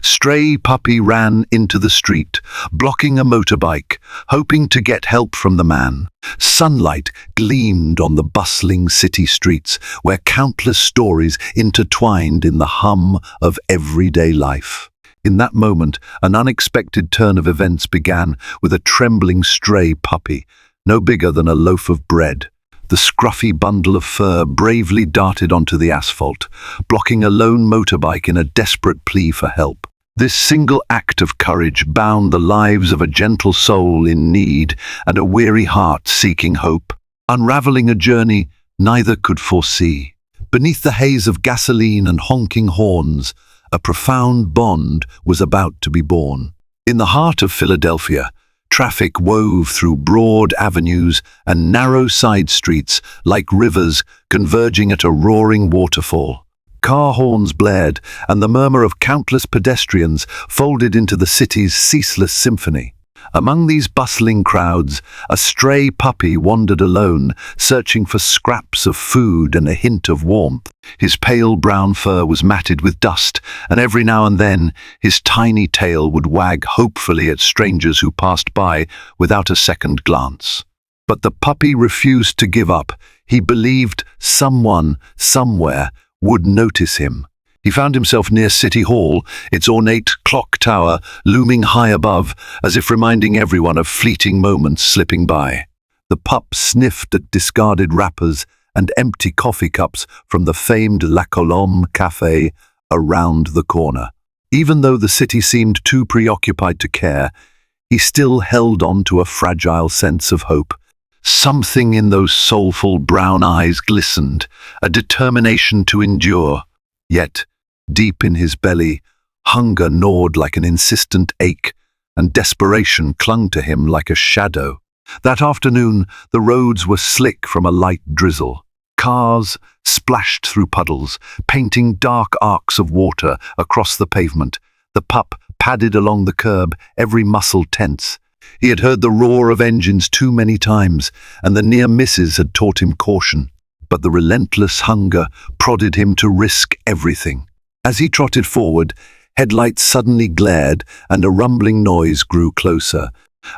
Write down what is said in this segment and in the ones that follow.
Stray Puppy ran into the street, blocking a motorbike, hoping to get help from the man. Sunlight gleamed on the bustling city streets, where countless stories intertwined in the hum of everyday life. In that moment, an unexpected turn of events began with a trembling stray puppy, no bigger than a loaf of bread. The scruffy bundle of fur bravely darted onto the asphalt, blocking a lone motorbike in a desperate plea for help. This single act of courage bound the lives of a gentle soul in need and a weary heart seeking hope, unraveling a journey neither could foresee. Beneath the haze of gasoline and honking horns, a profound bond was about to be born. In the heart of Philadelphia, traffic wove through broad avenues and narrow side streets like rivers converging at a roaring waterfall. Car horns blared, and the murmur of countless pedestrians folded into the city's ceaseless symphony. Among these bustling crowds, a stray puppy wandered alone, searching for scraps of food and a hint of warmth. His pale brown fur was matted with dust, and every now and then his tiny tail would wag hopefully at strangers who passed by without a second glance. But the puppy refused to give up. He believed someone, somewhere, would notice him. He found himself near City Hall, its ornate clock tower looming high above, as if reminding everyone of fleeting moments slipping by. The pup sniffed at discarded wrappers and empty coffee cups from the famed La Colombe Café around the corner. Even though the city seemed too preoccupied to care, he still held on to a fragile sense of hope. Something in those soulful brown eyes glistened, a determination to endure. Yet, deep in his belly, hunger gnawed like an insistent ache, and desperation clung to him like a shadow. That afternoon, the roads were slick from a light drizzle. Cars splashed through puddles, painting dark arcs of water across the pavement. The pup padded along the curb, every muscle tense. He had heard the roar of engines too many times, and the near misses had taught him caution. But the relentless hunger prodded him to risk everything. As he trotted forward, headlights suddenly glared and a rumbling noise grew closer,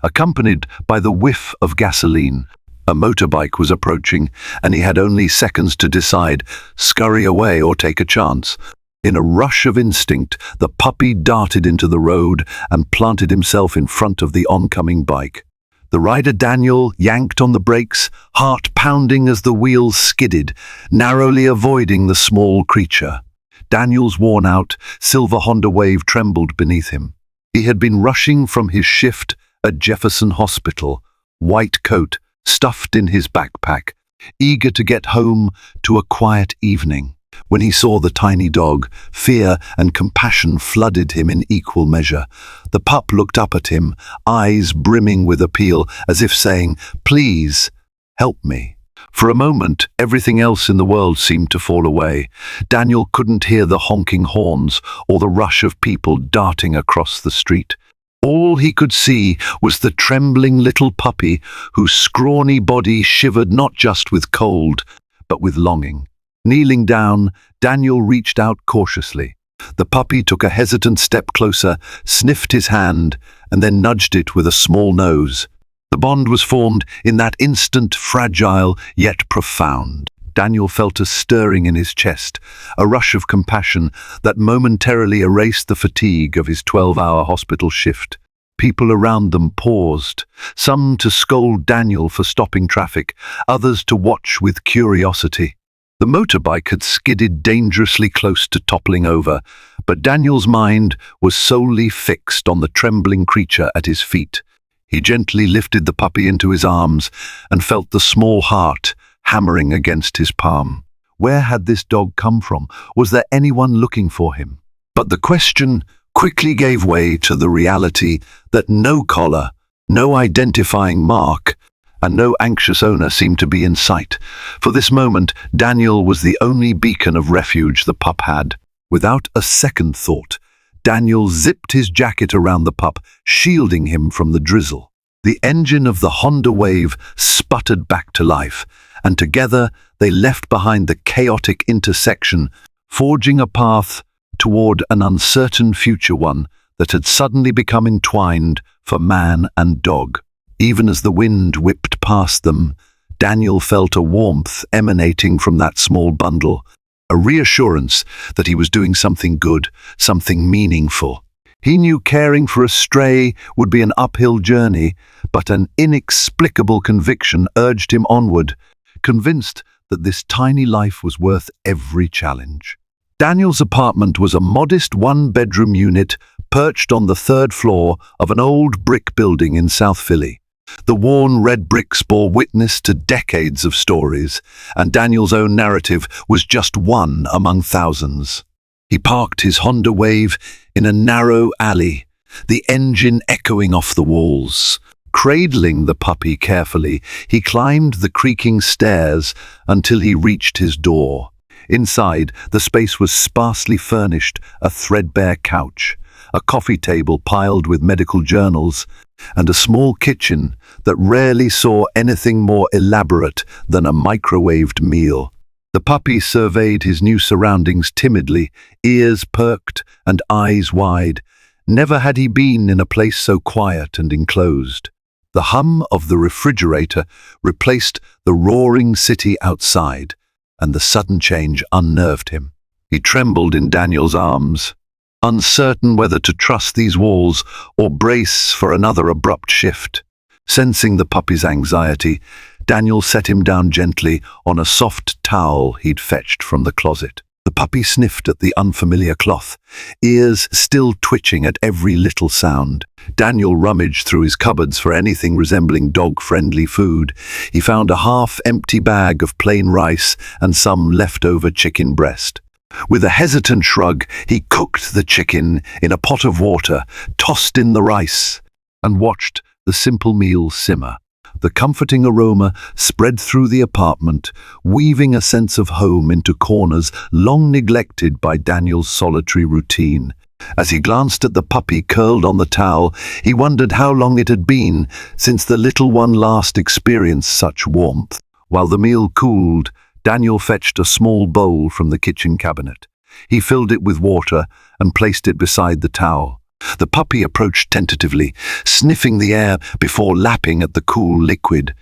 accompanied by the whiff of gasoline. A motorbike was approaching, and he had only seconds to decide, scurry away or take a chance. In a rush of instinct, the puppy darted into the road and planted himself in front of the oncoming bike. The rider Daniel yanked on the brakes, heart pounding as the wheels skidded, narrowly avoiding the small creature. Daniel's worn-out, silver Honda Wave trembled beneath him. He had been rushing from his shift at Jefferson Hospital, white coat stuffed in his backpack, eager to get home to a quiet evening. When he saw the tiny dog, fear and compassion flooded him in equal measure. The pup looked up at him, eyes brimming with appeal, as if saying, "Please, help me." For a moment, everything else in the world seemed to fall away. Daniel couldn't hear the honking horns or the rush of people darting across the street. All he could see was the trembling little puppy whose scrawny body shivered not just with cold, but with longing. Kneeling down, Daniel reached out cautiously. The puppy took a hesitant step closer, sniffed his hand, and then nudged it with a small nose. The bond was formed in that instant, fragile yet profound. Daniel felt a stirring in his chest, a rush of compassion that momentarily erased the fatigue of his 12-hour hospital shift. People around them paused, some to scold Daniel for stopping traffic, others to watch with curiosity. The motorbike had skidded dangerously close to toppling over, but Daniel's mind was solely fixed on the trembling creature at his feet. He gently lifted the puppy into his arms and felt the small heart hammering against his palm. Where had this dog come from? Was there anyone looking for him? But the question quickly gave way to the reality that no collar, no identifying mark, and no anxious owner seemed to be in sight. For this moment, Daniel was the only beacon of refuge the pup had. Without a second thought, Daniel zipped his jacket around the pup, shielding him from the drizzle. The engine of the Honda Wave sputtered back to life, and together they left behind the chaotic intersection, forging a path toward an uncertain future, one that had suddenly become entwined for man and dog. Even as the wind whipped past them, Daniel felt a warmth emanating from that small bundle, a reassurance that he was doing something good, something meaningful. He knew caring for a stray would be an uphill journey, but an inexplicable conviction urged him onward, convinced that this tiny life was worth every challenge. Daniel's apartment was a modest one-bedroom unit perched on the third floor of an old brick building in South Philly. The worn red bricks bore witness to decades of stories, and Daniel's own narrative was just one among thousands. He parked his Honda Wave in a narrow alley, the engine echoing off the walls. Cradling the puppy carefully, he climbed the creaking stairs until he reached his door. Inside, the space was sparsely furnished, a threadbare couch, a coffee table piled with medical journals, and a small kitchen that rarely saw anything more elaborate than a microwaved meal. The puppy surveyed his new surroundings timidly, ears perked and eyes wide. Never had he been in a place so quiet and enclosed. The hum of the refrigerator replaced the roaring city outside, and the sudden change unnerved him. He trembled in Daniel's arms, uncertain whether to trust these walls or brace for another abrupt shift. Sensing the puppy's anxiety, Daniel set him down gently on a soft towel he'd fetched from the closet. The puppy sniffed at the unfamiliar cloth, ears still twitching at every little sound. Daniel rummaged through his cupboards for anything resembling dog-friendly food. He found a half-empty bag of plain rice and some leftover chicken breast. With a hesitant shrug, he cooked the chicken in a pot of water, tossed in the rice, and watched the simple meal simmer. The comforting aroma spread through the apartment, weaving a sense of home into corners long neglected by Daniel's solitary routine. As he glanced at the puppy curled on the towel, he wondered how long it had been since the little one last experienced such warmth. While the meal cooled, Daniel fetched a small bowl from the kitchen cabinet. He filled it with water and placed it beside the towel. The puppy approached tentatively, sniffing the air before lapping at the cool liquid.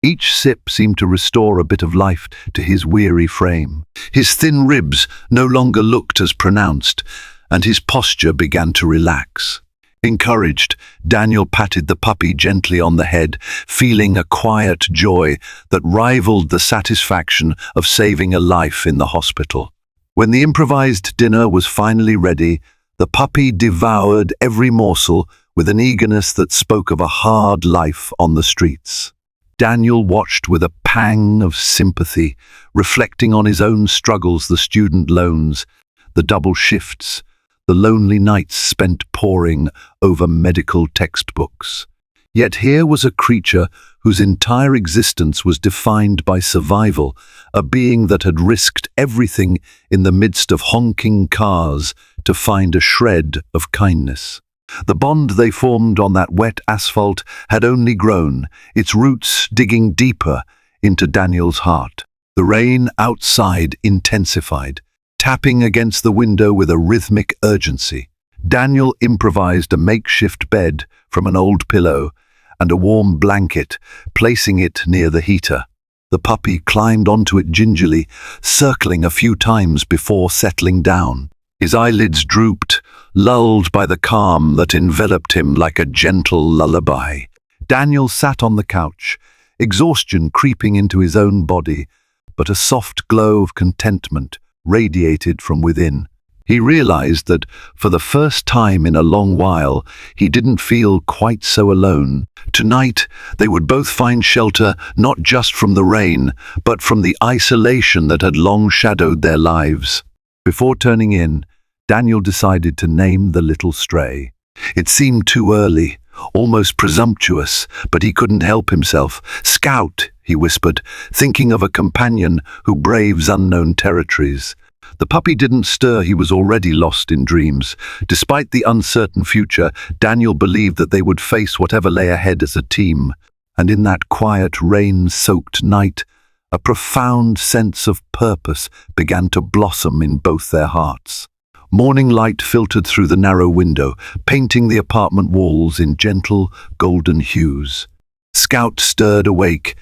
Each sip seemed to restore a bit of life to his weary frame. His thin ribs no longer looked as pronounced, and his posture began to relax. Encouraged, Daniel patted the puppy gently on the head, feeling a quiet joy that rivaled the satisfaction of saving a life in the hospital. When the improvised dinner was finally ready, the puppy devoured every morsel with an eagerness that spoke of a hard life on the streets. Daniel watched with a pang of sympathy, reflecting on his own struggles, the student loans, the double shifts, the lonely nights spent poring over medical textbooks. Yet here was a creature whose entire existence was defined by survival, a being that had risked everything in the midst of honking cars to find a shred of kindness. The bond they formed on that wet asphalt had only grown, its roots digging deeper into Daniel's heart. The rain outside intensified, tapping against the window with a rhythmic urgency. Daniel improvised a makeshift bed from an old pillow and a warm blanket, placing it near the heater. The puppy climbed onto it gingerly, circling a few times before settling down. His eyelids drooped, lulled by the calm that enveloped him like a gentle lullaby. Daniel sat on the couch, exhaustion creeping into his own body, but a soft glow of contentment radiated from within. He realized that, for the first time in a long while, he didn't feel quite so alone. Tonight, they would both find shelter not just from the rain, but from the isolation that had long shadowed their lives. Before turning in, Daniel decided to name the little stray. It seemed too early, almost presumptuous, but he couldn't help himself. "Scout," he whispered, thinking of a companion who braves unknown territories. The puppy didn't stir. He was already lost in dreams. Despite the uncertain future, Daniel believed that they would face whatever lay ahead as a team. And in that quiet, rain-soaked night, a profound sense of purpose began to blossom in both their hearts. Morning light filtered through the narrow window, painting the apartment walls in gentle, golden hues. Scout stirred awake,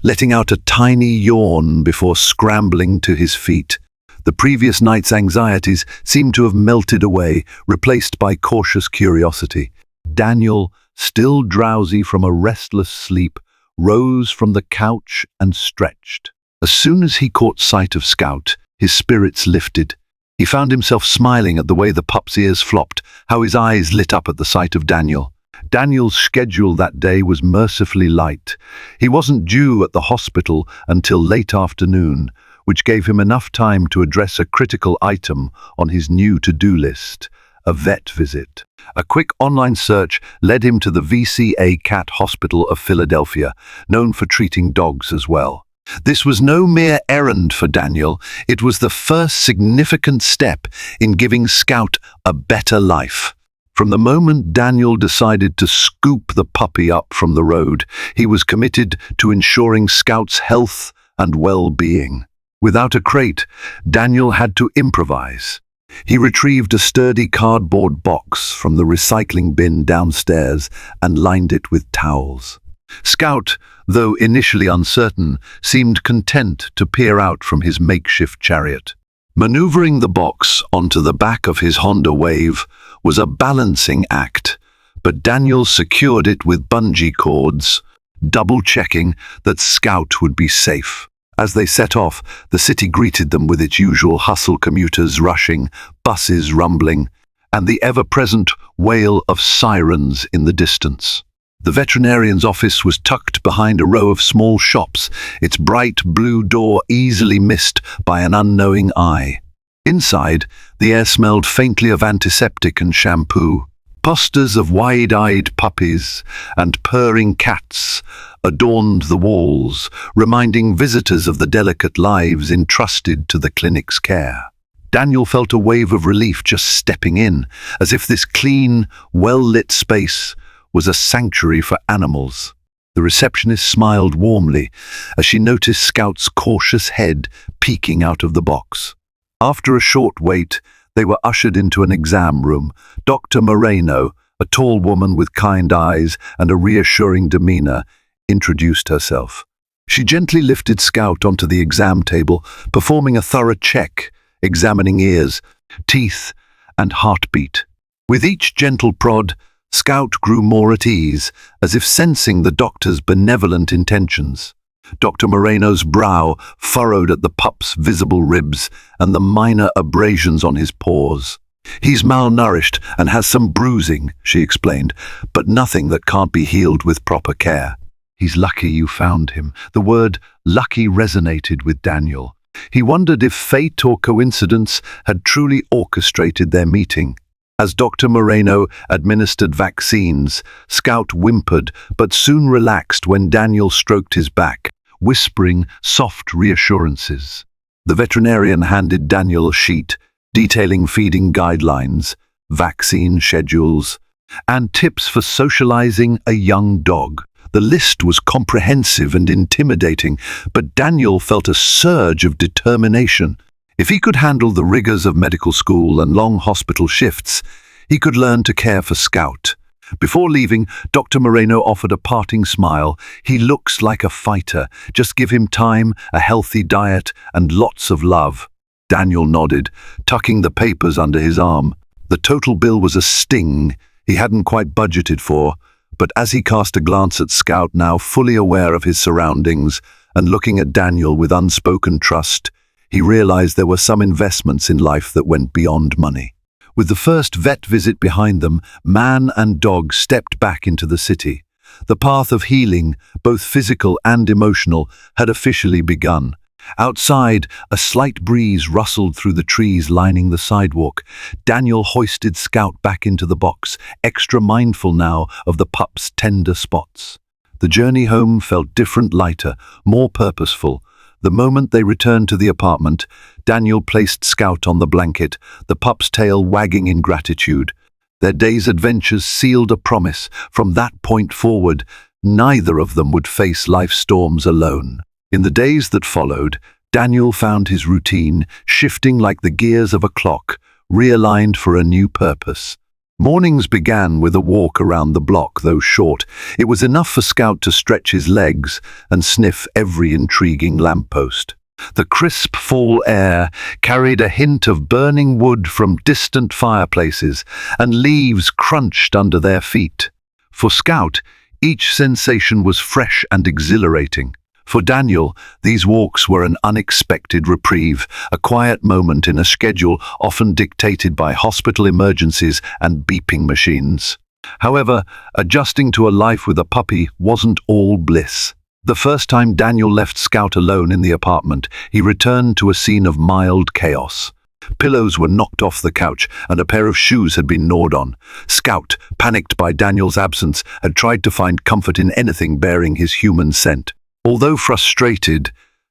letting out a tiny yawn before scrambling to his feet. The previous night's anxieties seemed to have melted away, replaced by cautious curiosity. Daniel, still drowsy from a restless sleep, rose from the couch and stretched. As soon as he caught sight of Scout, his spirits lifted. He found himself smiling at the way the pup's ears flopped, how his eyes lit up at the sight of Daniel. Daniel's schedule that day was mercifully light. He wasn't due at the hospital until late afternoon, which gave him enough time to address a critical item on his new to-do list, a vet visit. A quick online search led him to the VCA Cat Hospital of Philadelphia, known for treating dogs as well. This was no mere errand for Daniel, it was the first significant step in giving Scout a better life. From the moment Daniel decided to scoop the puppy up from the road, he was committed to ensuring Scout's health and well-being. Without a crate, Daniel had to improvise. He retrieved a sturdy cardboard box from the recycling bin downstairs and lined it with towels. Scout, though initially uncertain, seemed content to peer out from his makeshift chariot. Maneuvering the box onto the back of his Honda Wave was a balancing act, but Daniel secured it with bungee cords, double-checking that Scout would be safe. As they set off, the city greeted them with its usual hustle, commuters rushing, buses rumbling, and the ever-present wail of sirens in the distance. The veterinarian's office was tucked behind a row of small shops, its bright blue door easily missed by an unknowing eye. Inside, the air smelled faintly of antiseptic and shampoo. Posters of wide-eyed puppies and purring cats adorned the walls, reminding visitors of the delicate lives entrusted to the clinic's care. Daniel felt a wave of relief just stepping in, as if this clean, well-lit space was a sanctuary for animals. The receptionist smiled warmly as she noticed Scout's cautious head peeking out of the box. After a short wait, they were ushered into an exam room. Dr. Moreno, a tall woman with kind eyes and a reassuring demeanor, introduced herself. She gently lifted Scout onto the exam table, performing a thorough check, examining ears, teeth, and heartbeat. With each gentle prod, Scout grew more at ease, as if sensing the doctor's benevolent intentions. Dr. Moreno's brow furrowed at the pup's visible ribs and the minor abrasions on his paws. "He's malnourished and has some bruising," she explained, "but nothing that can't be healed with proper care." "He's lucky you found him." The word lucky resonated with Daniel. He wondered if fate or coincidence had truly orchestrated their meeting. As Dr. Moreno administered vaccines, Scout whimpered but soon relaxed when Daniel stroked his back, whispering soft reassurances. The veterinarian handed Daniel a sheet detailing feeding guidelines, vaccine schedules, and tips for socializing a young dog. The list was comprehensive and intimidating, but Daniel felt a surge of determination. If he could handle the rigors of medical school and long hospital shifts, he could learn to care for Scout. Before leaving, Dr. Moreno offered a parting smile. "He looks like a fighter. Just give him time, a healthy diet, and lots of love." Daniel nodded, tucking the papers under his arm. The total bill was a sting he hadn't quite budgeted for, but as he cast a glance at Scout, now fully aware of his surroundings and looking at Daniel with unspoken trust, he realized there were some investments in life that went beyond money. With the first vet visit behind them, man and dog stepped back into the city. The path of healing, both physical and emotional, had officially begun. Outside, a slight breeze rustled through the trees lining the sidewalk. Daniel hoisted Scout back into the box, extra mindful now of the pup's tender spots. The journey home felt different, lighter, more purposeful. The moment they returned to the apartment, Daniel placed Scout on the blanket, the pup's tail wagging in gratitude. Their day's adventures sealed a promise. From that point forward, neither of them would face life's storms alone. In the days that followed, Daniel found his routine shifting like the gears of a clock, realigned for a new purpose. Mornings began with a walk around the block, though short. It was enough for Scout to stretch his legs and sniff every intriguing lamppost. The crisp fall air carried a hint of burning wood from distant fireplaces, and leaves crunched under their feet. For Scout, each sensation was fresh and exhilarating. For Daniel, these walks were an unexpected reprieve, a quiet moment in a schedule often dictated by hospital emergencies and beeping machines. However, adjusting to a life with a puppy wasn't all bliss. The first time Daniel left Scout alone in the apartment, he returned to a scene of mild chaos. Pillows were knocked off the couch, and a pair of shoes had been gnawed on. Scout, panicked by Daniel's absence, had tried to find comfort in anything bearing his human scent. Although frustrated,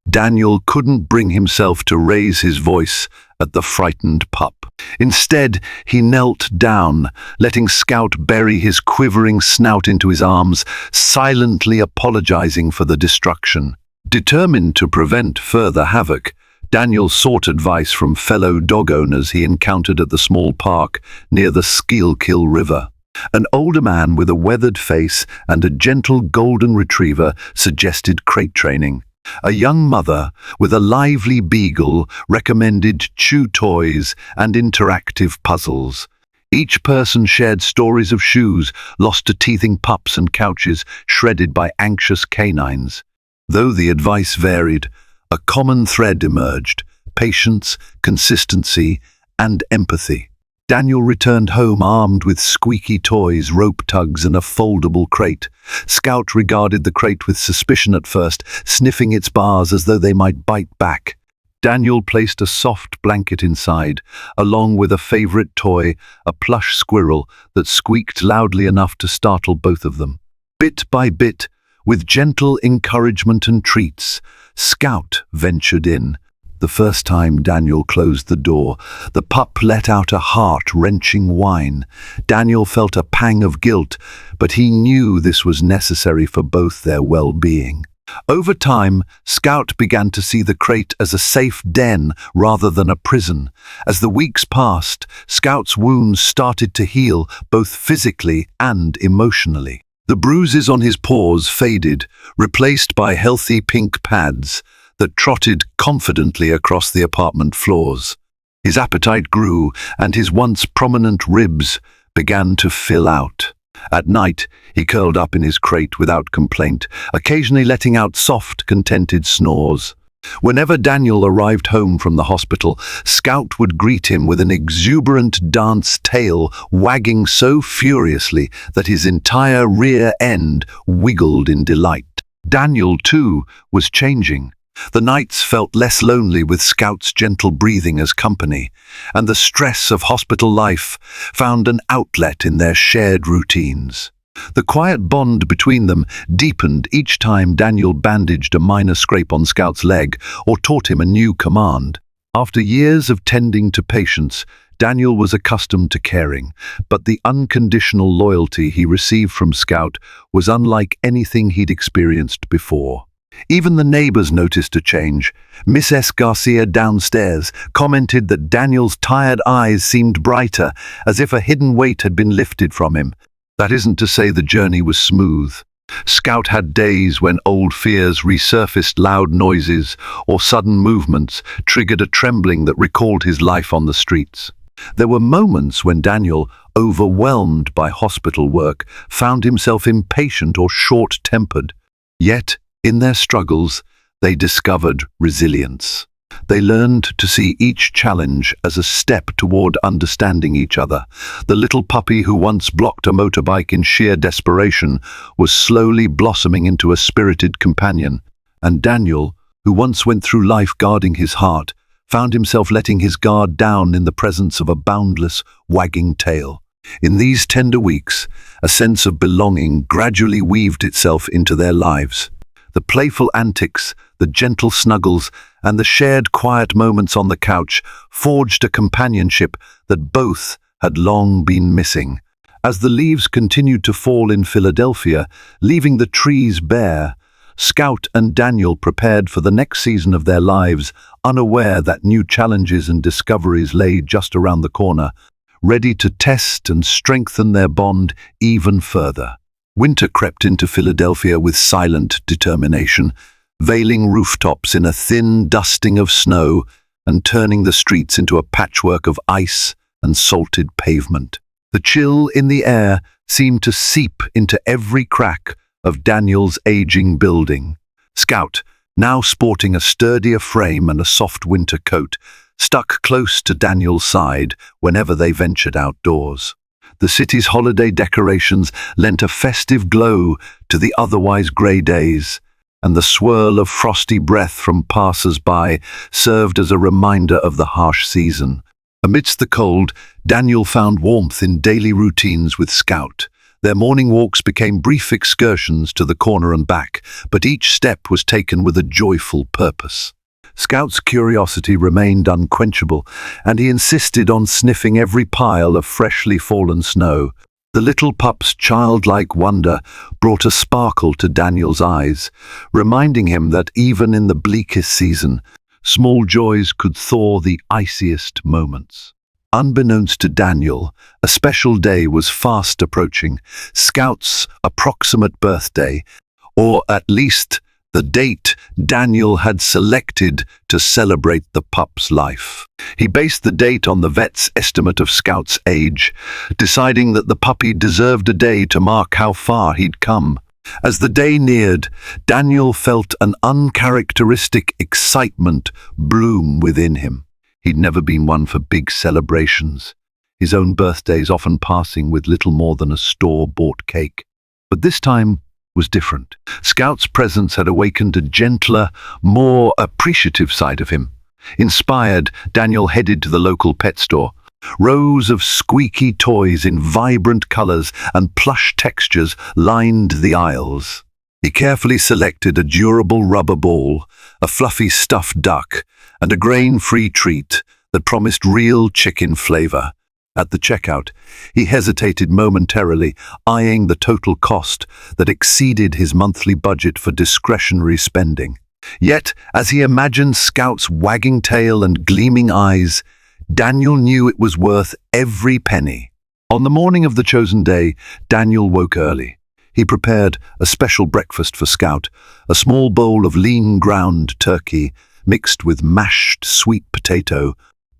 Daniel couldn't bring himself to raise his voice at the frightened pup. Instead, he knelt down, letting Scout bury his quivering snout into his arms, silently apologizing for the destruction. Determined to prevent further havoc, Daniel sought advice from fellow dog owners he encountered at the small park near the Schuylkill River. An older man with a weathered face and a gentle golden retriever suggested crate training. A young mother with a lively beagle recommended chew toys and interactive puzzles. Each person shared stories of shoes lost to teething pups and couches shredded by anxious canines. Though the advice varied, a common thread emerged: patience, consistency, and empathy. Daniel returned home armed with squeaky toys, rope tugs, and a foldable crate. Scout regarded the crate with suspicion at first, sniffing its bars as though they might bite back. Daniel placed a soft blanket inside, along with a favorite toy, a plush squirrel that squeaked loudly enough to startle both of them. Bit by bit, with gentle encouragement and treats, Scout ventured in. The first time Daniel closed the door, the pup let out a heart-wrenching whine. Daniel felt a pang of guilt, but he knew this was necessary for both their well-being. Over time, Scout began to see the crate as a safe den rather than a prison. As the weeks passed, Scout's wounds started to heal, both physically and emotionally. The bruises on his paws faded, replaced by healthy pink pads that trotted confidently across the apartment floors. His appetite grew, and his once prominent ribs began to fill out. At night, he curled up in his crate without complaint, occasionally letting out soft, contented snores. Whenever Daniel arrived home from the hospital, Scout would greet him with an exuberant dance tail wagging so furiously that his entire rear end wiggled in delight. Daniel, too, was changing. The nights felt less lonely with Scout's gentle breathing as company, and the stress of hospital life found an outlet in their shared routines. The quiet bond between them deepened each time Daniel bandaged a minor scrape on Scout's leg or taught him a new command. After years of tending to patients, Daniel was accustomed to caring, but the unconditional loyalty he received from Scout was unlike anything he'd experienced before. Even the neighbors noticed a change. Miss S. Garcia downstairs commented that Daniel's tired eyes seemed brighter, as if a hidden weight had been lifted from him. That isn't to say the journey was smooth. Scout had days when old fears resurfaced, loud noises or sudden movements triggered a trembling that recalled his life on the streets. There were moments when Daniel, overwhelmed by hospital work, found himself impatient or short-tempered. Yet, in their struggles, they discovered resilience. They learned to see each challenge as a step toward understanding each other. The little puppy who once blocked a motorbike in sheer desperation was slowly blossoming into a spirited companion. And Daniel, who once went through life guarding his heart, found himself letting his guard down in the presence of a boundless, wagging tail. In these tender weeks, a sense of belonging gradually weaved itself into their lives. The playful antics, the gentle snuggles, and the shared quiet moments on the couch forged a companionship that both had long been missing. As the leaves continued to fall in Philadelphia, leaving the trees bare, Scout and Daniel prepared for the next season of their lives, unaware that new challenges and discoveries lay just around the corner, ready to test and strengthen their bond even further. Winter crept into Philadelphia with silent determination, veiling rooftops in a thin dusting of snow and turning the streets into a patchwork of ice and salted pavement. The chill in the air seemed to seep into every crack of Daniel's aging building. Scout, now sporting a sturdier frame and a soft winter coat, stuck close to Daniel's side whenever they ventured outdoors. The city's holiday decorations lent a festive glow to the otherwise grey days, and the swirl of frosty breath from passers-by served as a reminder of the harsh season. Amidst the cold, Daniel found warmth in daily routines with Scout. Their morning walks became brief excursions to the corner and back, but each step was taken with a joyful purpose. Scout's curiosity remained unquenchable, and he insisted on sniffing every pile of freshly fallen snow. The little pup's childlike wonder brought a sparkle to Daniel's eyes, reminding him that even in the bleakest season, small joys could thaw the iciest moments. Unbeknownst to Daniel, a special day was fast approaching, Scout's approximate birthday, or at least the date Daniel had selected to celebrate the pup's life. He based the date on the vet's estimate of Scout's age, deciding that the puppy deserved a day to mark how far he'd come. As the day neared, Daniel felt an uncharacteristic excitement bloom within him. He'd never been one for big celebrations, his own birthdays often passing with little more than a store-bought cake. But this time was different. Scout's presence had awakened a gentler, more appreciative side of him. Inspired, Daniel headed to the local pet store. Rows of squeaky toys in vibrant colors and plush textures lined the aisles. He carefully selected a durable rubber ball, a fluffy stuffed duck, and a grain-free treat that promised real chicken flavor. At the checkout, he hesitated momentarily, eyeing the total cost that exceeded his monthly budget for discretionary spending. Yet, as he imagined Scout's wagging tail and gleaming eyes, Daniel knew it was worth every penny. On the morning of the chosen day, Daniel woke early. He prepared a special breakfast for Scout, a small bowl of lean ground turkey mixed with mashed sweet potato,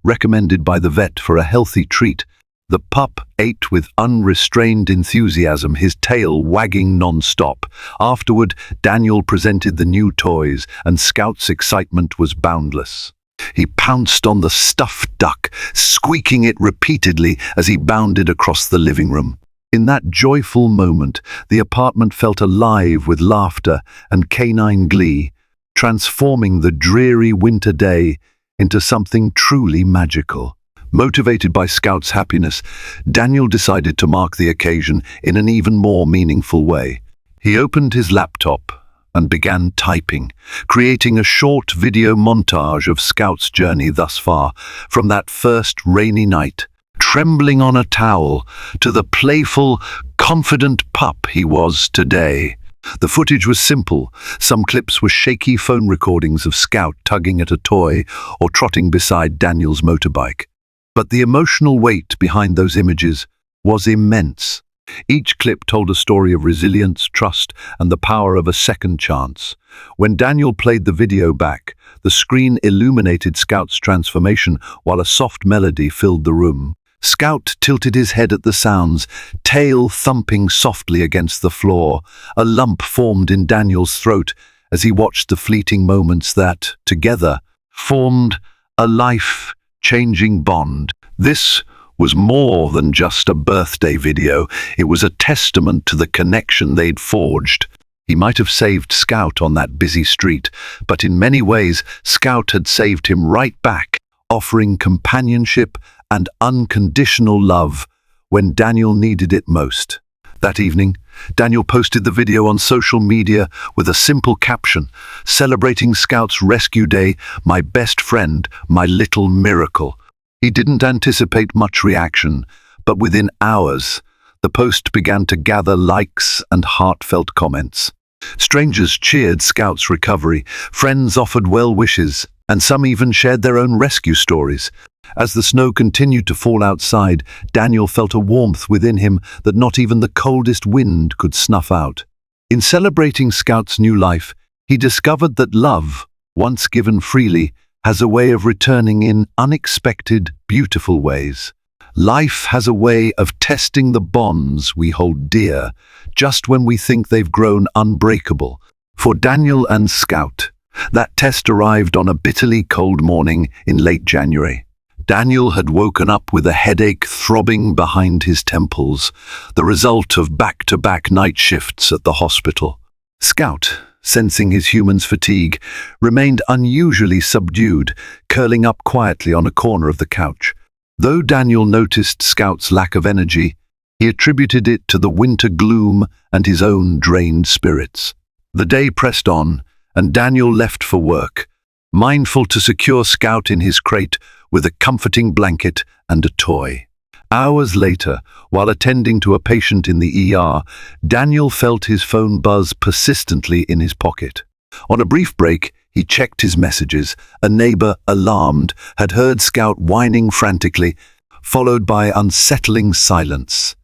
recommended by the vet for a healthy treat. The pup ate with unrestrained enthusiasm, his tail wagging non-stop. Afterward, Daniel presented the new toys, and Scout's excitement was boundless. He pounced on the stuffed duck, squeaking it repeatedly as he bounded across the living room. In that joyful moment, the apartment felt alive with laughter and canine glee, transforming the dreary winter day into something truly magical. Motivated by Scout's happiness, Daniel decided to mark the occasion in an even more meaningful way. He opened his laptop and began typing, creating a short video montage of Scout's journey thus far, from that first rainy night, trembling on a towel, to the playful, confident pup he was today. The footage was simple. Some clips were shaky phone recordings of Scout tugging at a toy or trotting beside Daniel's motorbike. But the emotional weight behind those images was immense. Each clip told a story of resilience, trust, and the power of a second chance. When Daniel played the video back, the screen illuminated Scout's transformation while a soft melody filled the room. Scout tilted his head at the sounds, tail thumping softly against the floor. A lump formed in Daniel's throat as he watched the fleeting moments that, together, formed a life-changing bond. This was more than just a birthday video. It was a testament to the connection they'd forged. He might have saved Scout on that busy street, but in many ways, Scout had saved him right back, offering companionship and unconditional love when Daniel needed it most. That evening, Daniel posted the video on social media with a simple caption, celebrating Scout's rescue day, "My best friend, my little miracle." He didn't anticipate much reaction, but within hours, the post began to gather likes and heartfelt comments. Strangers cheered Scout's recovery, friends offered well wishes, and some even shared their own rescue stories. As the snow continued to fall outside, Daniel felt a warmth within him that not even the coldest wind could snuff out. In celebrating Scout's new life, he discovered that love, once given freely, has a way of returning in unexpected, beautiful ways. Life has a way of testing the bonds we hold dear, just when we think they've grown unbreakable. For Daniel and Scout, that test arrived on a bitterly cold morning in late January. Daniel had woken up with a headache throbbing behind his temples, the result of back-to-back night shifts at the hospital. Scout, sensing his human's fatigue, remained unusually subdued, curling up quietly on a corner of the couch. Though Daniel noticed Scout's lack of energy, he attributed it to the winter gloom and his own drained spirits. The day pressed on, and Daniel left for work, mindful to secure Scout in his crate with a comforting blanket and a toy. Hours later, while attending to a patient in the ER, Daniel felt his phone buzz persistently in his pocket. On a brief break, he checked his messages. A neighbor, alarmed, had heard Scout whining frantically, followed by unsettling silence.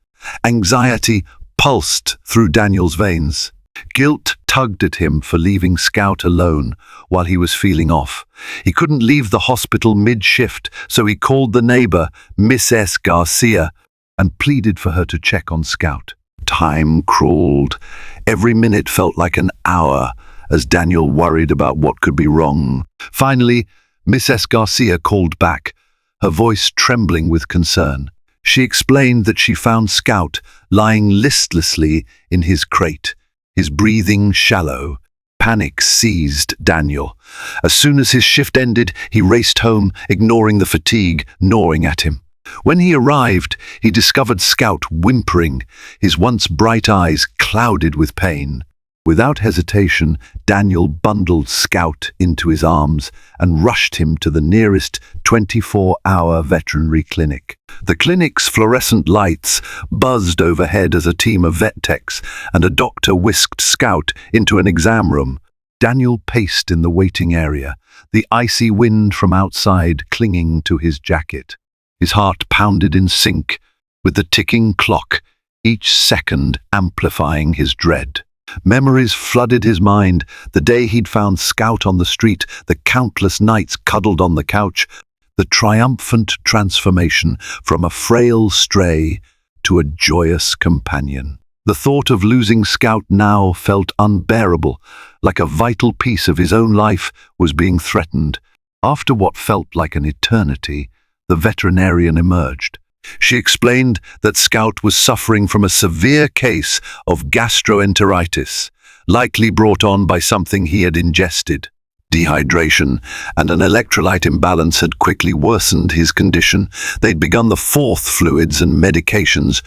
Anxiety pulsed through Daniel's veins. Guilt tugged at him for leaving Scout alone while he was feeling off. He couldn't leave the hospital mid-shift, so he called the neighbor, Miss S. Garcia, and pleaded for her to check on Scout. Time crawled. Every minute felt like an hour as Daniel worried about what could be wrong. Finally, Miss S. Garcia called back, her voice trembling with concern. She explained that she found Scout lying listlessly in his crate, his breathing shallow. Panic seized Daniel. As soon as his shift ended, he raced home, ignoring the fatigue gnawing at him. When he arrived, he discovered Scout whimpering, his once bright eyes clouded with pain. Without hesitation, Daniel bundled Scout into his arms and rushed him to the nearest 24-hour veterinary clinic. The clinic's fluorescent lights buzzed overhead as a team of vet techs and a doctor whisked Scout into an exam room. Daniel paced in the waiting area, the icy wind from outside clinging to his jacket. His heart pounded in sync with the ticking clock, each second amplifying his dread. Memories flooded his mind, the day he'd found Scout on the street, the countless nights cuddled on the couch, the triumphant transformation from a frail stray to a joyous companion. The thought of losing Scout now felt unbearable, like a vital piece of his own life was being threatened. After what felt like an eternity, the veterinarian emerged. She explained that Scout was suffering from a severe case of gastroenteritis, likely brought on by something he had ingested. Dehydration and an electrolyte imbalance had quickly worsened his condition. They'd begun the fourth fluids and medications,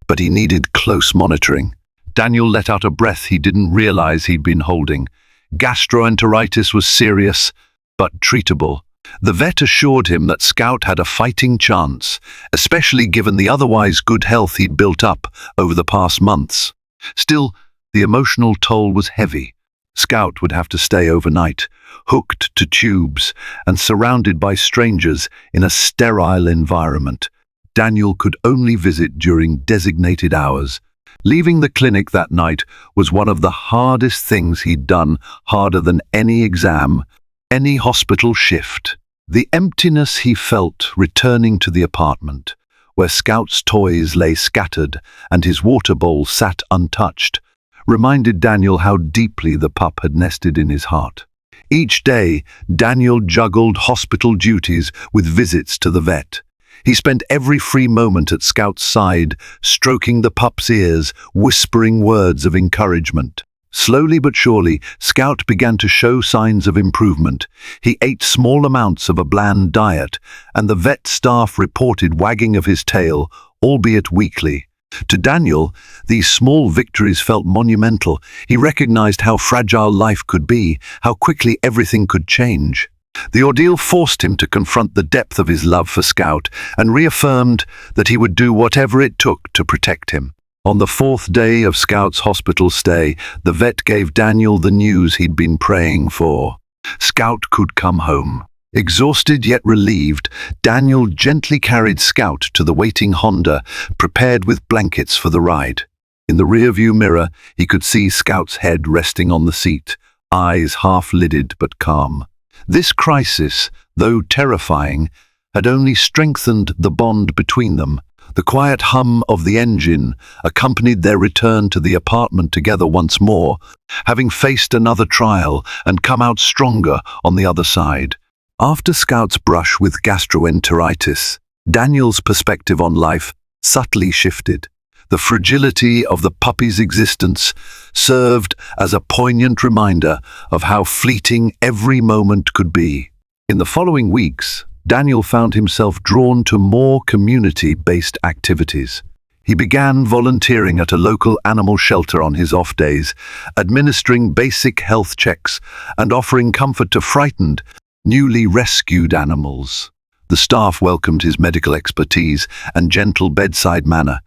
but he needed close monitoring. Daniel let out a breath he didn't realize he'd been holding. Gastroenteritis was serious, but treatable. The vet assured him that Scout had a fighting chance, especially given the otherwise good health he'd built up over the past months. Still, the emotional toll was heavy. Scout would have to stay overnight, hooked to tubes and surrounded by strangers in a sterile environment. Daniel could only visit during designated hours. Leaving the clinic that night was one of the hardest things he'd done, harder than any exam, any hospital shift. The emptiness he felt returning to the apartment, where Scout's toys lay scattered and his water bowl sat untouched, reminded Daniel how deeply the pup had nested in his heart. Each day, Daniel juggled hospital duties with visits to the vet. He spent every free moment at Scout's side, stroking the pup's ears, whispering words of encouragement. Slowly but surely, Scout began to show signs of improvement. He ate small amounts of a bland diet, and the vet staff reported wagging of his tail, albeit weakly. To Daniel, these small victories felt monumental. He recognized how fragile life could be, how quickly everything could change. The ordeal forced him to confront the depth of his love for Scout and reaffirmed that he would do whatever it took to protect him. On the fourth day of Scout's hospital stay, the vet gave Daniel the news he'd been praying for. Scout could come home. Exhausted yet relieved, Daniel gently carried Scout to the waiting Honda, prepared with blankets for the ride. In the rearview mirror, he could see Scout's head resting on the seat, eyes half-lidded but calm. This crisis, though terrifying, had only strengthened the bond between them. The quiet hum of the engine accompanied their return to the apartment together once more, having faced another trial and come out stronger on the other side. After Scout's brush with gastroenteritis, Daniel's perspective on life subtly shifted. The fragility of the puppy's existence served as a poignant reminder of how fleeting every moment could be. In the following weeks, Daniel found himself drawn to more community-based activities. He began volunteering at a local animal shelter on his off days, administering basic health checks and offering comfort to frightened, newly rescued animals. The staff welcomed his medical expertise and gentle bedside manner,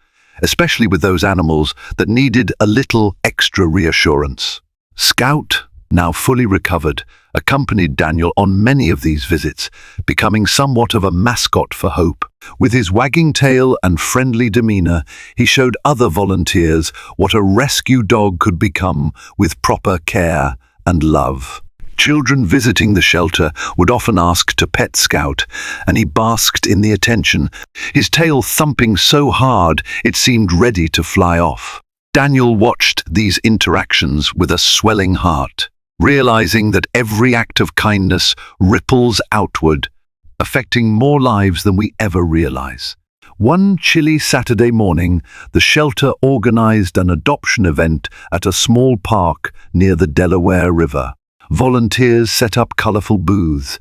especially with those animals that needed a little extra reassurance. Scout, now fully recovered, accompanied Daniel on many of these visits, becoming somewhat of a mascot for hope. With his wagging tail and friendly demeanor, he showed other volunteers what a rescue dog could become with proper care and love. Children visiting the shelter would often ask to pet Scout, and he basked in the attention, his tail thumping so hard it seemed ready to fly off. Daniel watched these interactions with a swelling heart, realizing that every act of kindness ripples outward, affecting more lives than we ever realize. One chilly Saturday morning, the shelter organized an adoption event at a small park near the Delaware River. Volunteers set up colorful booths,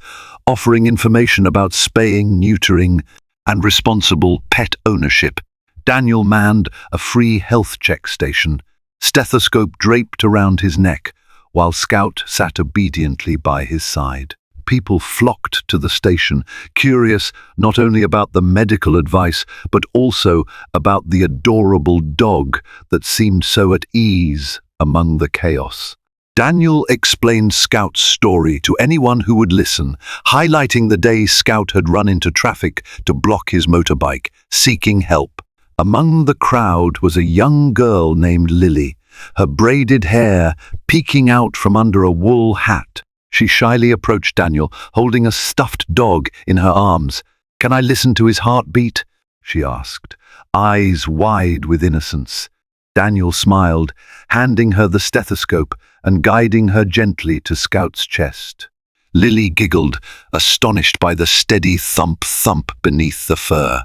offering information about spaying, neutering, and responsible pet ownership. Daniel manned a free health check station, stethoscope draped around his neck, while Scout sat obediently by his side. People flocked to the station, curious not only about the medical advice, but also about the adorable dog that seemed so at ease among the chaos. Daniel explained Scout's story to anyone who would listen, highlighting the day Scout had run into traffic to block his motorbike, seeking help. Among the crowd was a young girl named Lily, her braided hair peeking out from under a wool hat. She shyly approached Daniel, holding a stuffed dog in her arms. "Can I listen to his heartbeat?" she asked, eyes wide with innocence. Daniel smiled, handing her the stethoscope and guiding her gently to Scout's chest. Lily giggled, astonished by the steady thump-thump beneath the fur.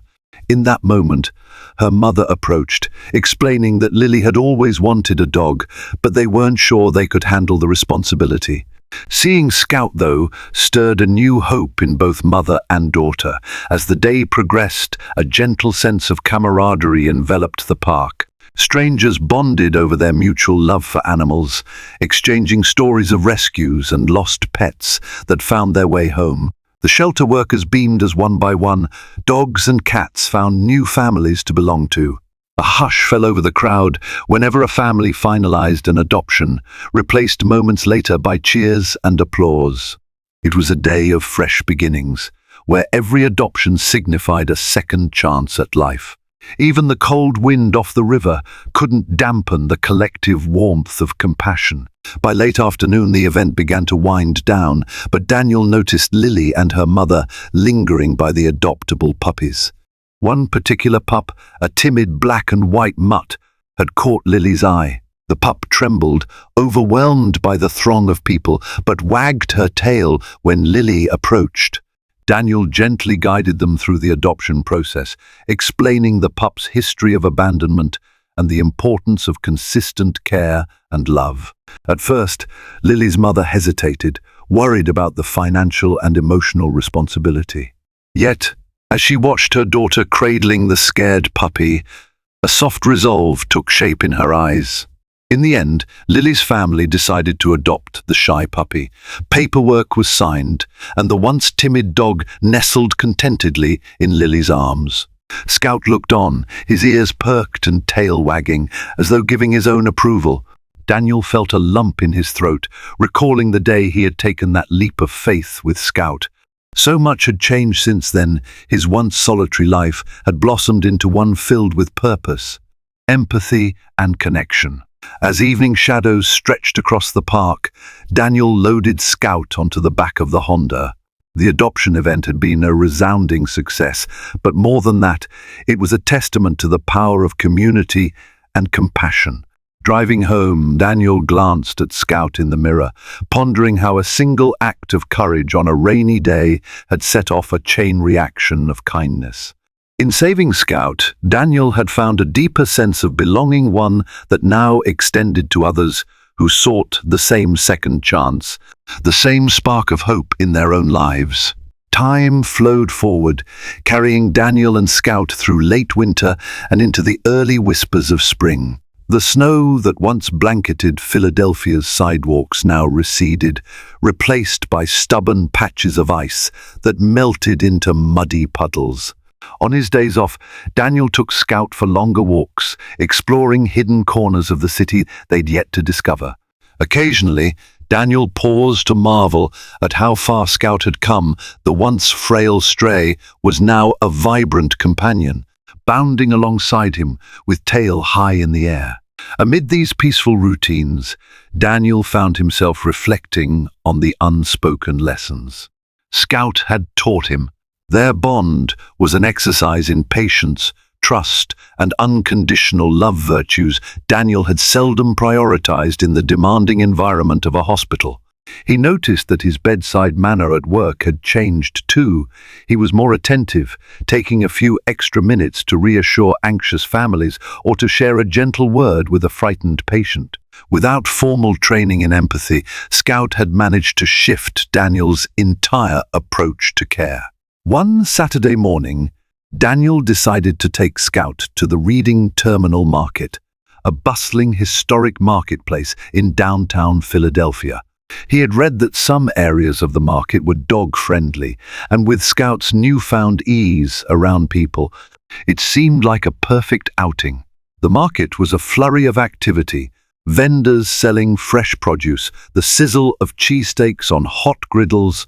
In that moment, her mother approached, explaining that Lily had always wanted a dog, but they weren't sure they could handle the responsibility. Seeing Scout, though, stirred a new hope in both mother and daughter. As the day progressed, a gentle sense of camaraderie enveloped the park. Strangers bonded over their mutual love for animals, exchanging stories of rescues and lost pets that found their way home. The shelter workers beamed as one by one, dogs and cats found new families to belong to. A hush fell over the crowd whenever a family finalized an adoption, replaced moments later by cheers and applause. It was a day of fresh beginnings, where every adoption signified a second chance at life. Even the cold wind off the river couldn't dampen the collective warmth of compassion. By late afternoon, the event began to wind down, but Daniel noticed Lily and her mother lingering by the adoptable puppies. One particular pup, a timid black and white mutt, had caught Lily's eye. The pup trembled, overwhelmed by the throng of people, but wagged her tail when Lily approached. Daniel gently guided them through the adoption process, explaining the pup's history of abandonment and the importance of consistent care and love. At first, Lily's mother hesitated, worried about the financial and emotional responsibility. Yet, as she watched her daughter cradling the scared puppy, a soft resolve took shape in her eyes. In the end, Lily's family decided to adopt the shy puppy. Paperwork was signed, and the once timid dog nestled contentedly in Lily's arms. Scout looked on, his ears perked and tail wagging, as though giving his own approval. Daniel felt a lump in his throat, recalling the day he had taken that leap of faith with Scout. So much had changed since then. His once solitary life had blossomed into one filled with purpose, empathy, and connection. As evening shadows stretched across the park, Daniel loaded Scout onto the back of the Honda. The adoption event had been a resounding success, but more than that, it was a testament to the power of community and compassion. Driving home, Daniel glanced at Scout in the mirror, pondering how a single act of courage on a rainy day had set off a chain reaction of kindness. In saving Scout, Daniel had found a deeper sense of belonging, one that now extended to others who sought the same second chance, the same spark of hope in their own lives. Time flowed forward, carrying Daniel and Scout through late winter and into the early whispers of spring. The snow that once blanketed Philadelphia's sidewalks now receded, replaced by stubborn patches of ice that melted into muddy puddles. On his days off, Daniel took Scout for longer walks, exploring hidden corners of the city they'd yet to discover. Occasionally, Daniel paused to marvel at how far Scout had come. The once frail stray was now a vibrant companion, bounding alongside him with tail high in the air. Amid these peaceful routines, Daniel found himself reflecting on the unspoken lessons Scout had taught him. Their bond was an exercise in patience, trust, and unconditional love, virtues Daniel had seldom prioritized in the demanding environment of a hospital. He noticed that his bedside manner at work had changed too. He was more attentive, taking a few extra minutes to reassure anxious families or to share a gentle word with a frightened patient. Without formal training in empathy, Scout had managed to shift Daniel's entire approach to care. One Saturday morning, Daniel decided to take Scout to the Reading Terminal Market, a bustling historic marketplace in downtown Philadelphia. He had read that some areas of the market were dog-friendly, and with Scout's newfound ease around people, it seemed like a perfect outing. The market was a flurry of activity, vendors selling fresh produce, the sizzle of cheesesteaks on hot griddles,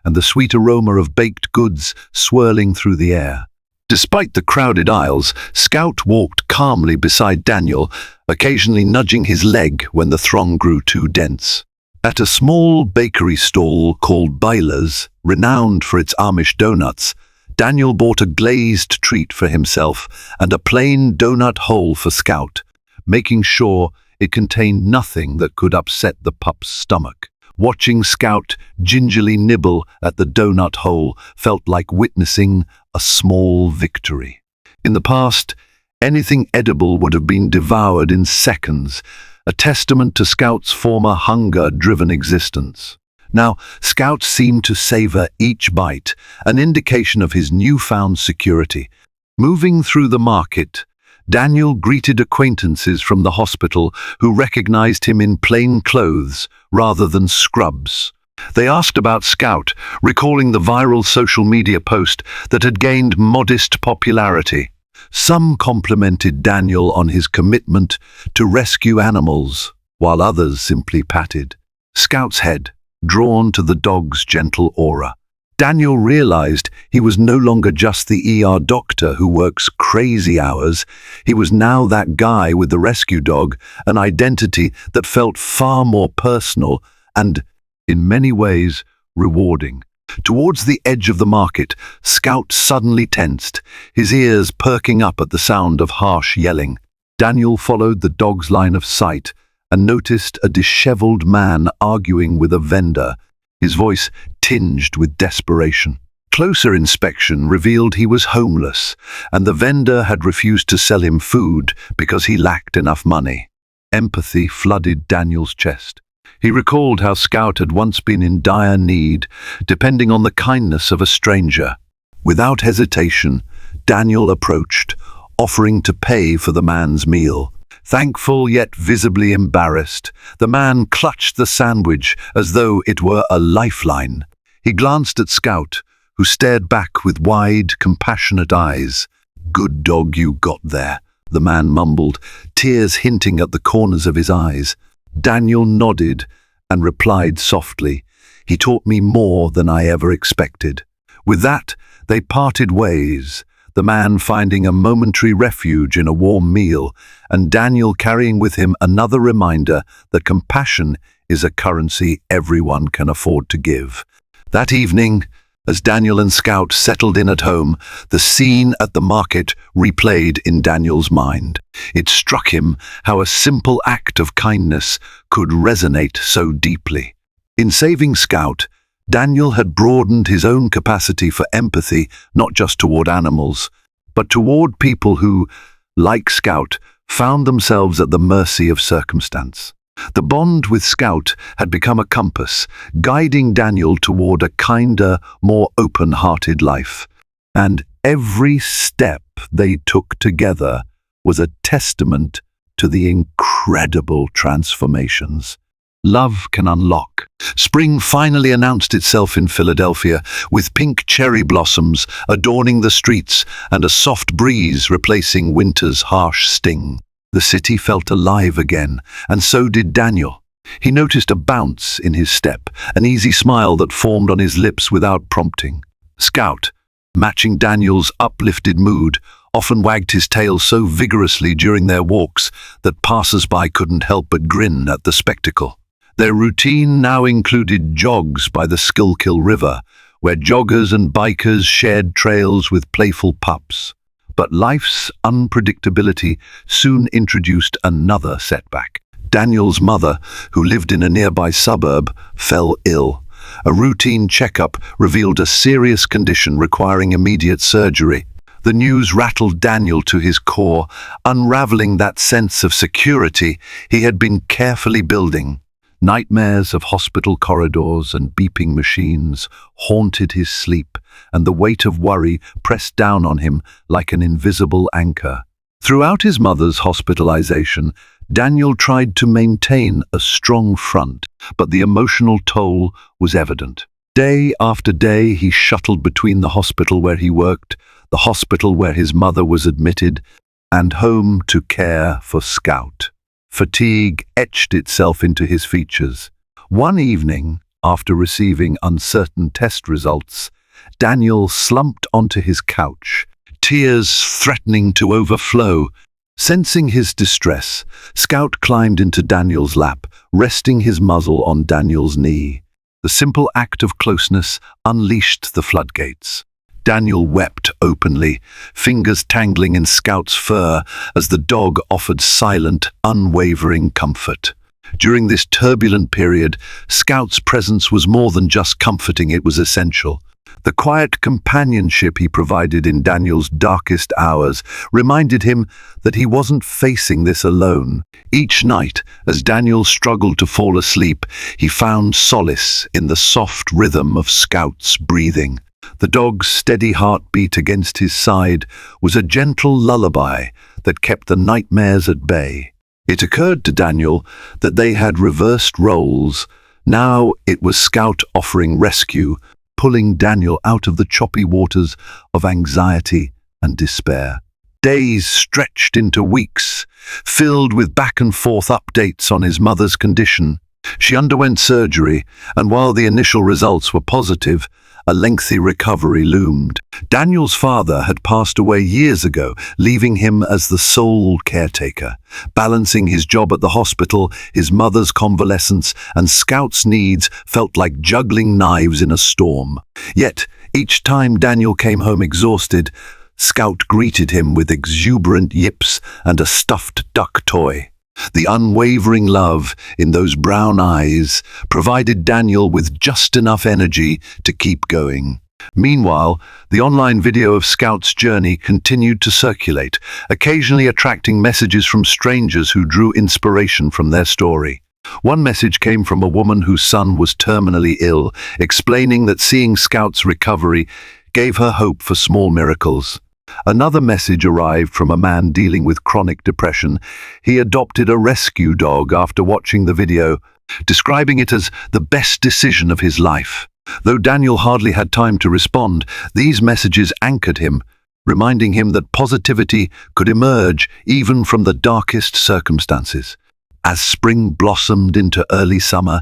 and the sweet aroma of baked goods swirling through the air. Despite the crowded aisles, Scout walked calmly beside Daniel, occasionally nudging his leg when the throng grew too dense. At a small bakery stall called Byler's, renowned for its Amish donuts, Daniel bought a glazed treat for himself and a plain donut hole for Scout, making sure it contained nothing that could upset the pup's stomach. Watching Scout gingerly nibble at the donut hole felt like witnessing a small victory. In the past, anything edible would have been devoured in seconds, a testament to Scout's former hunger-driven existence. Now, Scout seemed to savor each bite, an indication of his newfound security. Moving through the market, Daniel greeted acquaintances from the hospital who recognized him in plain clothes rather than scrubs. They asked about Scout, recalling the viral social media post that had gained modest popularity. Some complimented Daniel on his commitment to rescue animals, while others simply patted Scout's head, drawn to the dog's gentle aura. Daniel realized he was no longer just the ER doctor who works crazy hours. He was now that guy with the rescue dog, an identity that felt far more personal and, in many ways, rewarding. Towards the edge of the market, Scout suddenly tensed, his ears perking up at the sound of harsh yelling. Daniel followed the dog's line of sight and noticed a disheveled man arguing with a vendor, his voice tinged with desperation. Closer inspection revealed he was homeless, and the vendor had refused to sell him food because he lacked enough money. Empathy flooded Daniel's chest. He recalled how Scout had once been in dire need, depending on the kindness of a stranger. Without hesitation, Daniel approached, offering to pay for the man's meal. Thankful yet visibly embarrassed, the man clutched the sandwich as though it were a lifeline. He glanced at Scout, who stared back with wide, compassionate eyes. "Good dog you got there," the man mumbled, tears hinting at the corners of his eyes. Daniel nodded and replied softly, "He taught me more than I ever expected." With that, they parted ways, the man finding a momentary refuge in a warm meal, and Daniel carrying with him another reminder that compassion is a currency everyone can afford to give. That evening, as Daniel and Scout settled in at home, the scene at the market replayed in Daniel's mind. It struck him how a simple act of kindness could resonate so deeply. In saving Scout, Daniel had broadened his own capacity for empathy, not just toward animals, but toward people who, like Scout, found themselves at the mercy of circumstance. The bond with Scout had become a compass, guiding Daniel toward a kinder, more open-hearted life. And every step they took together was a testament to the incredible transformations love can unlock. Spring finally announced itself in Philadelphia, with pink cherry blossoms adorning the streets and a soft breeze replacing winter's harsh sting. The city felt alive again, and so did Daniel. He noticed a bounce in his step, an easy smile that formed on his lips without prompting. Scout, matching Daniel's uplifted mood, often wagged his tail so vigorously during their walks that passers-by couldn't help but grin at the spectacle. Their routine now included jogs by the Schuylkill River, where joggers and bikers shared trails with playful pups. But life's unpredictability soon introduced another setback. Daniel's mother, who lived in a nearby suburb, fell ill. A routine checkup revealed a serious condition requiring immediate surgery. The news rattled Daniel to his core, unraveling that sense of security he had been carefully building. Nightmares of hospital corridors and beeping machines haunted his sleep, and the weight of worry pressed down on him like an invisible anchor. Throughout his mother's hospitalization, Daniel tried to maintain a strong front, but the emotional toll was evident. Day after day, he shuttled between the hospital where he worked, the hospital where his mother was admitted, and home to care for Scout. Fatigue etched itself into his features. One evening, after receiving uncertain test results, Daniel slumped onto his couch, tears threatening to overflow. Sensing his distress, Scout climbed into Daniel's lap, resting his muzzle on Daniel's knee. The simple act of closeness unleashed the floodgates. Daniel wept openly, fingers tangling in Scout's fur as the dog offered silent, unwavering comfort. During this turbulent period, Scout's presence was more than just comforting, it was essential. The quiet companionship he provided in Daniel's darkest hours reminded him that he wasn't facing this alone. Each night, as Daniel struggled to fall asleep, he found solace in the soft rhythm of Scout's breathing. The dog's steady heartbeat against his side was a gentle lullaby that kept the nightmares at bay. It occurred to Daniel that they had reversed roles. Now it was Scout offering rescue, pulling Daniel out of the choppy waters of anxiety and despair. Days stretched into weeks, filled with back-and-forth updates on his mother's condition. She underwent surgery, and while the initial results were positive, a lengthy recovery loomed. Daniel's father had passed away years ago, leaving him as the sole caretaker. Balancing his job at the hospital, his mother's convalescence, and Scout's needs felt like juggling knives in a storm. Yet, each time Daniel came home exhausted, Scout greeted him with exuberant yips and a stuffed duck toy. The unwavering love in those brown eyes provided Daniel with just enough energy to keep going. Meanwhile, the online video of Scout's journey continued to circulate, occasionally attracting messages from strangers who drew inspiration from their story. One message came from a woman whose son was terminally ill, explaining that seeing Scout's recovery gave her hope for small miracles. Another message arrived from a man dealing with chronic depression. He adopted a rescue dog after watching the video, describing it as the best decision of his life. Though Daniel hardly had time to respond, these messages anchored him, reminding him that positivity could emerge even from the darkest circumstances. As spring blossomed into early summer,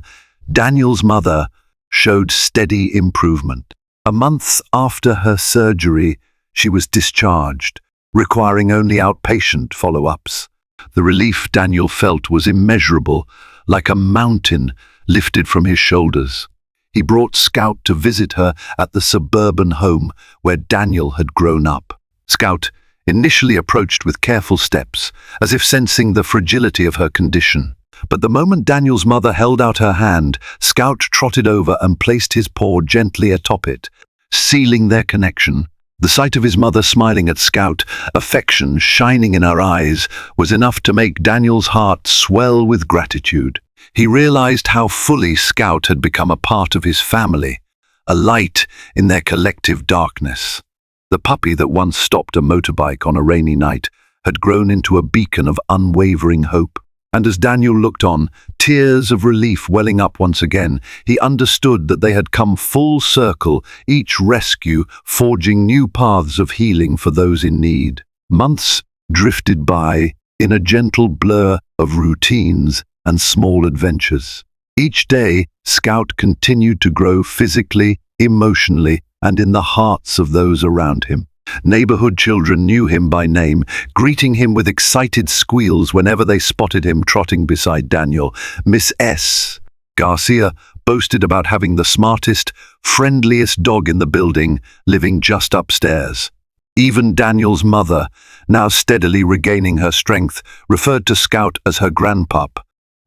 Daniel's mother showed steady improvement. A month after her surgery, she was discharged, requiring only outpatient follow-ups. The relief Daniel felt was immeasurable, like a mountain lifted from his shoulders. He brought Scout to visit her at the suburban home where Daniel had grown up. Scout initially approached with careful steps, as if sensing the fragility of her condition. But the moment Daniel's mother held out her hand, Scout trotted over and placed his paw gently atop it, sealing their connection. The sight of his mother smiling at Scout, affection shining in her eyes, was enough to make Daniel's heart swell with gratitude. He realized how fully Scout had become a part of his family, a light in their collective darkness. The puppy that once stopped a motorbike on a rainy night had grown into a beacon of unwavering hope. And as Daniel looked on, tears of relief welling up once again, he understood that they had come full circle, each rescue forging new paths of healing for those in need. Months drifted by in a gentle blur of routines and small adventures. Each day, Scout continued to grow physically, emotionally, and in the hearts of those around him. Neighborhood children knew him by name, greeting him with excited squeals whenever they spotted him trotting beside Daniel. Miss S. Garcia boasted about having the smartest, friendliest dog in the building, living just upstairs. Even Daniel's mother, now steadily regaining her strength, referred to Scout as her grandpup,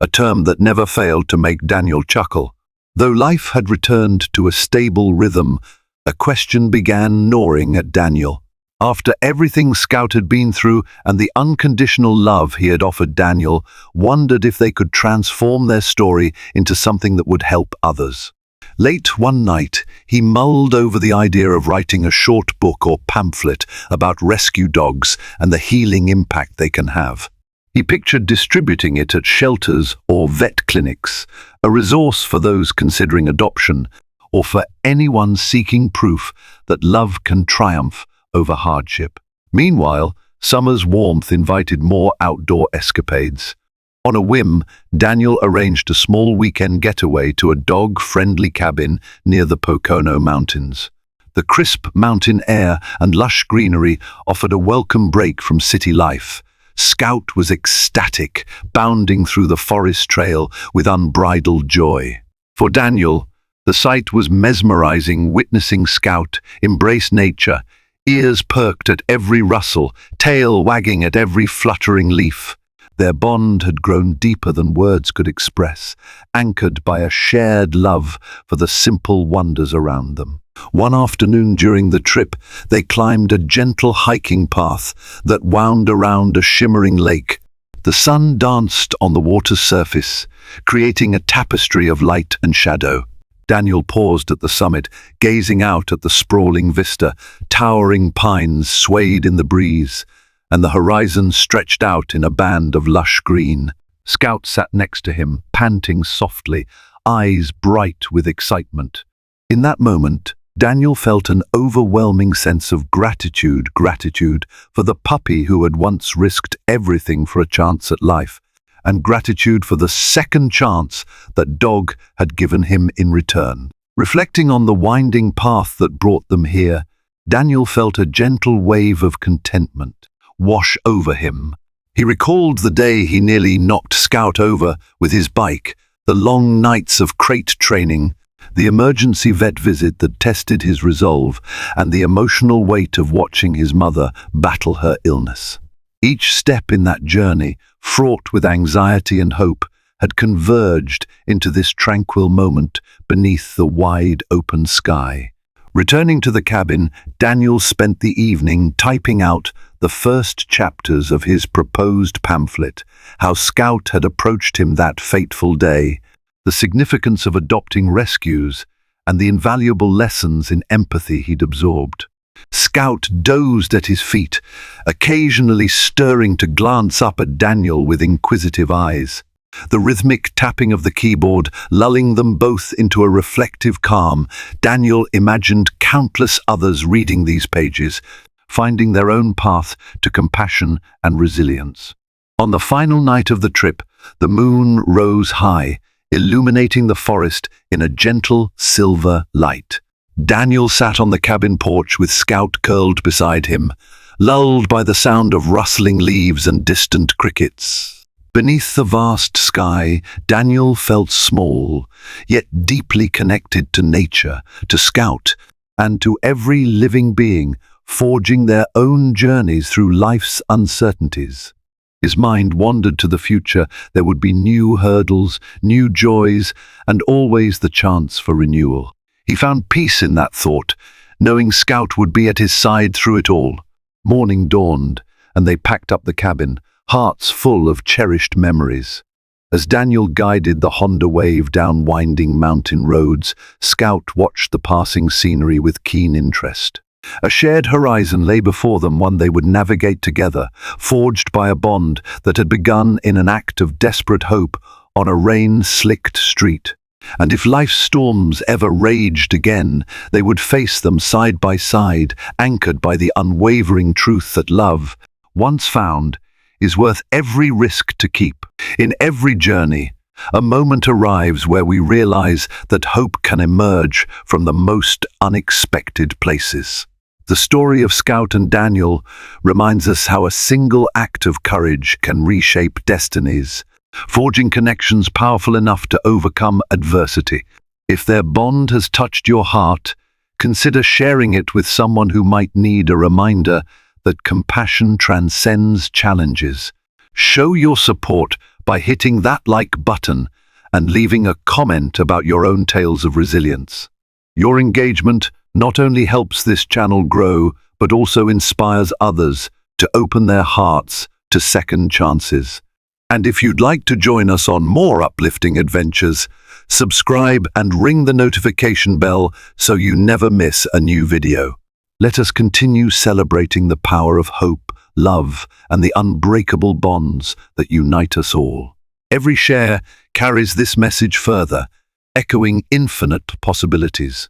a term that never failed to make Daniel chuckle. Though life had returned to a stable rhythm, a question began gnawing at Daniel. After everything Scout had been through and the unconditional love he had offered, Daniel wondered if they could transform their story into something that would help others. Late one night, he mulled over the idea of writing a short book or pamphlet about rescue dogs and the healing impact they can have. He pictured distributing it at shelters or vet clinics, a resource for those considering adoption, or for anyone seeking proof that love can triumph over hardship. Meanwhile, summer's warmth invited more outdoor escapades. On a whim, Daniel arranged a small weekend getaway to a dog-friendly cabin near the Pocono Mountains. The crisp mountain air and lush greenery offered a welcome break from city life. Scout was ecstatic, bounding through the forest trail with unbridled joy. For Daniel, the sight was mesmerizing, witnessing Scout embrace nature, ears perked at every rustle, tail wagging at every fluttering leaf. Their bond had grown deeper than words could express, anchored by a shared love for the simple wonders around them. One afternoon during the trip, they climbed a gentle hiking path that wound around a shimmering lake. The sun danced on the water's surface, creating a tapestry of light and shadow. Daniel paused at the summit, gazing out at the sprawling vista. Towering pines swayed in the breeze, and the horizon stretched out in a band of lush green. Scout sat next to him, panting softly, eyes bright with excitement. In that moment, Daniel felt an overwhelming sense of gratitude for the puppy who had once risked everything for a chance at life, and gratitude for the second chance that dog had given him in return. Reflecting on the winding path that brought them here, Daniel felt a gentle wave of contentment wash over him. He recalled the day he nearly knocked Scout over with his bike, the long nights of crate training, the emergency vet visit that tested his resolve, and the emotional weight of watching his mother battle her illness. Each step in that journey, fraught with anxiety and hope, had converged into this tranquil moment beneath the wide open sky. Returning to the cabin, Daniel spent the evening typing out the first chapters of his proposed pamphlet, how Scout had approached him that fateful day, the significance of adopting rescues, and the invaluable lessons in empathy he'd absorbed. Scout dozed at his feet, occasionally stirring to glance up at Daniel with inquisitive eyes. The rhythmic tapping of the keyboard lulling them both into a reflective calm, Daniel imagined countless others reading these pages, finding their own path to compassion and resilience. On the final night of the trip, the moon rose high, illuminating the forest in a gentle silver light. Daniel sat on the cabin porch with Scout curled beside him, lulled by the sound of rustling leaves and distant crickets. Beneath the vast sky, Daniel felt small, yet deeply connected to nature, to Scout, and to every living being, forging their own journeys through life's uncertainties. His mind wandered to the future. There would be new hurdles, new joys, and always the chance for renewal. He found peace in that thought, knowing Scout would be at his side through it all. Morning dawned, and they packed up the cabin, hearts full of cherished memories. As Daniel guided the Honda Wave down winding mountain roads, Scout watched the passing scenery with keen interest. A shared horizon lay before them, one they would navigate together, forged by a bond that had begun in an act of desperate hope on a rain-slicked street. And if life's storms ever raged again, they would face them side by side, anchored by the unwavering truth that love, once found, is worth every risk to keep. In every journey, a moment arrives where we realize that hope can emerge from the most unexpected places. The story of Scout and Daniel reminds us how a single act of courage can reshape destinies, forging connections powerful enough to overcome adversity. If their bond has touched your heart, consider sharing it with someone who might need a reminder that compassion transcends challenges. Show your support by hitting that like button and leaving a comment about your own tales of resilience. Your engagement not only helps this channel grow, but also inspires others to open their hearts to second chances. And if you'd like to join us on more uplifting adventures, subscribe and ring the notification bell so you never miss a new video. Let us continue celebrating the power of hope, love, and the unbreakable bonds that unite us all. Every share carries this message further, echoing infinite possibilities.